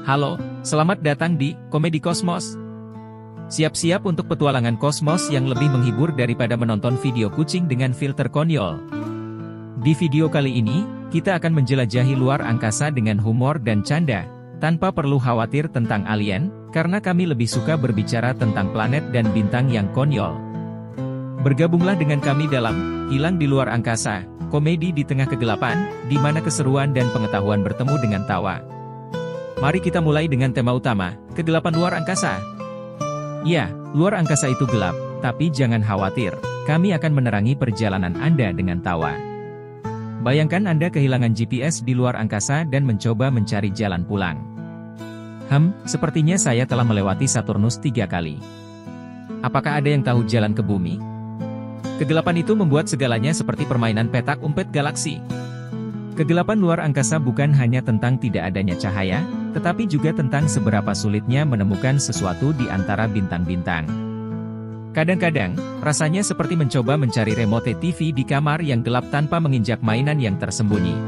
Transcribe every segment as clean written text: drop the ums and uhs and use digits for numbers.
Halo, selamat datang di Komedi Kosmos. Siap-siap untuk petualangan kosmos yang lebih menghibur daripada menonton video kucing dengan filter konyol. Di video kali ini, kita akan menjelajahi luar angkasa dengan humor dan canda, tanpa perlu khawatir tentang alien, karena kami lebih suka berbicara tentang planet dan bintang yang konyol. Bergabunglah dengan kami dalam Hilang di Luar Angkasa, komedi di tengah kegelapan, di mana keseruan dan pengetahuan bertemu dengan tawa. Mari kita mulai dengan tema utama, kegelapan luar angkasa. Ya, luar angkasa itu gelap, tapi jangan khawatir, kami akan menerangi perjalanan Anda dengan tawa. Bayangkan Anda kehilangan GPS di luar angkasa dan mencoba mencari jalan pulang. Sepertinya saya telah melewati Saturnus 3 kali. Apakah ada yang tahu jalan ke bumi? Kegelapan itu membuat segalanya seperti permainan petak umpet galaksi. Kegelapan luar angkasa bukan hanya tentang tidak adanya cahaya, tetapi juga tentang seberapa sulitnya menemukan sesuatu di antara bintang-bintang. Kadang-kadang, rasanya seperti mencoba mencari remote TV di kamar yang gelap tanpa menginjak mainan yang tersembunyi.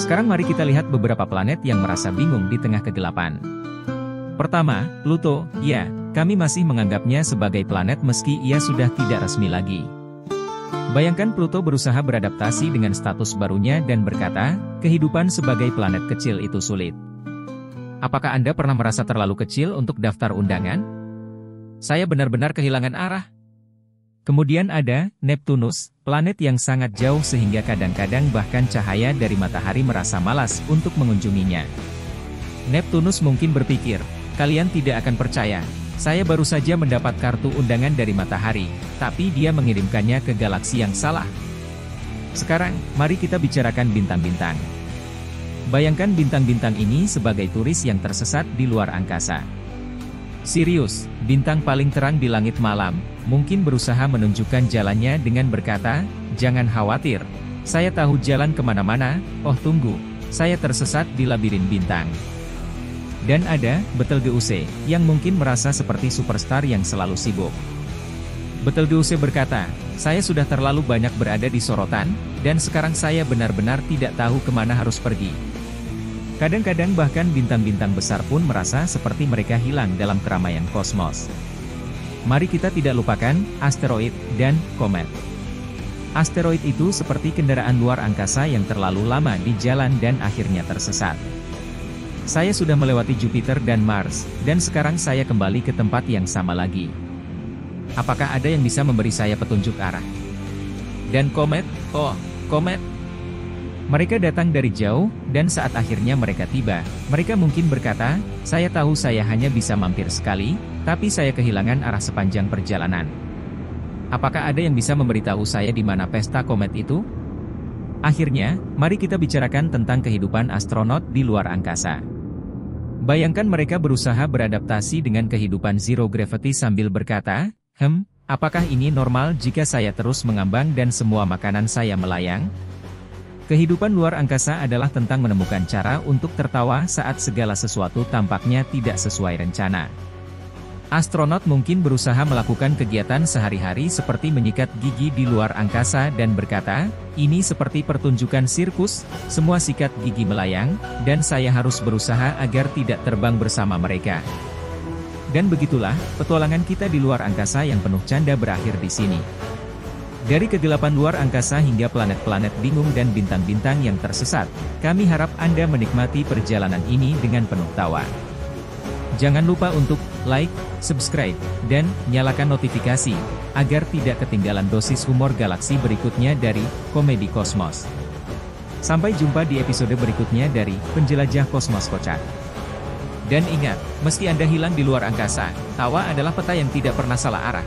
Sekarang mari kita lihat beberapa planet yang merasa bingung di tengah kegelapan. Pertama, Pluto. Ya, kami masih menganggapnya sebagai planet meski ia sudah tidak resmi lagi. Bayangkan Pluto berusaha beradaptasi dengan status barunya dan berkata, kehidupan sebagai planet kecil itu sulit. Apakah Anda pernah merasa terlalu kecil untuk daftar undangan? Saya benar-benar kehilangan arah. Kemudian ada Neptunus, planet yang sangat jauh sehingga kadang-kadang bahkan cahaya dari matahari merasa malas untuk mengunjunginya. Neptunus mungkin berpikir, kalian tidak akan percaya. Saya baru saja mendapat kartu undangan dari matahari, tapi dia mengirimkannya ke galaksi yang salah. Sekarang, mari kita bicarakan bintang-bintang. Bayangkan bintang-bintang ini sebagai turis yang tersesat di luar angkasa. Sirius, bintang paling terang di langit malam, mungkin berusaha menunjukkan jalannya dengan berkata, jangan khawatir, saya tahu jalan kemana-mana, oh tunggu, saya tersesat di labirin bintang. Dan ada Betelgeuse, yang mungkin merasa seperti superstar yang selalu sibuk. Betelgeuse berkata, saya sudah terlalu banyak berada di sorotan, dan sekarang saya benar-benar tidak tahu kemana harus pergi. Kadang-kadang bahkan bintang-bintang besar pun merasa seperti mereka hilang dalam keramaian kosmos. Mari kita tidak lupakan asteroid dan komet. Asteroid itu seperti kendaraan luar angkasa yang terlalu lama di jalan dan akhirnya tersesat. Saya sudah melewati Jupiter dan Mars, dan sekarang saya kembali ke tempat yang sama lagi. Apakah ada yang bisa memberi saya petunjuk arah? Dan komet, oh, komet. Mereka datang dari jauh, dan saat akhirnya mereka tiba, mereka mungkin berkata, saya tahu saya hanya bisa mampir sekali, tapi saya kehilangan arah sepanjang perjalanan. Apakah ada yang bisa memberitahu saya di mana pesta komet itu? Akhirnya, mari kita bicarakan tentang kehidupan astronot di luar angkasa. Bayangkan mereka berusaha beradaptasi dengan kehidupan zero gravity sambil berkata, apakah ini normal jika saya terus mengambang dan semua makanan saya melayang? Kehidupan luar angkasa adalah tentang menemukan cara untuk tertawa saat segala sesuatu tampaknya tidak sesuai rencana. Astronot mungkin berusaha melakukan kegiatan sehari-hari seperti menyikat gigi di luar angkasa dan berkata, ini seperti pertunjukan sirkus, semua sikat gigi melayang, dan saya harus berusaha agar tidak terbang bersama mereka. Dan begitulah, petualangan kita di luar angkasa yang penuh canda berakhir di sini. Dari kegelapan luar angkasa hingga planet-planet bingung dan bintang-bintang yang tersesat, kami harap Anda menikmati perjalanan ini dengan penuh tawa. Jangan lupa untuk like, subscribe, dan nyalakan notifikasi, agar tidak ketinggalan dosis humor galaksi berikutnya dari Komedi Kosmos. Sampai jumpa di episode berikutnya dari Penjelajah Kosmos Kocak. Dan ingat, meski Anda hilang di luar angkasa, tawa adalah peta yang tidak pernah salah arah.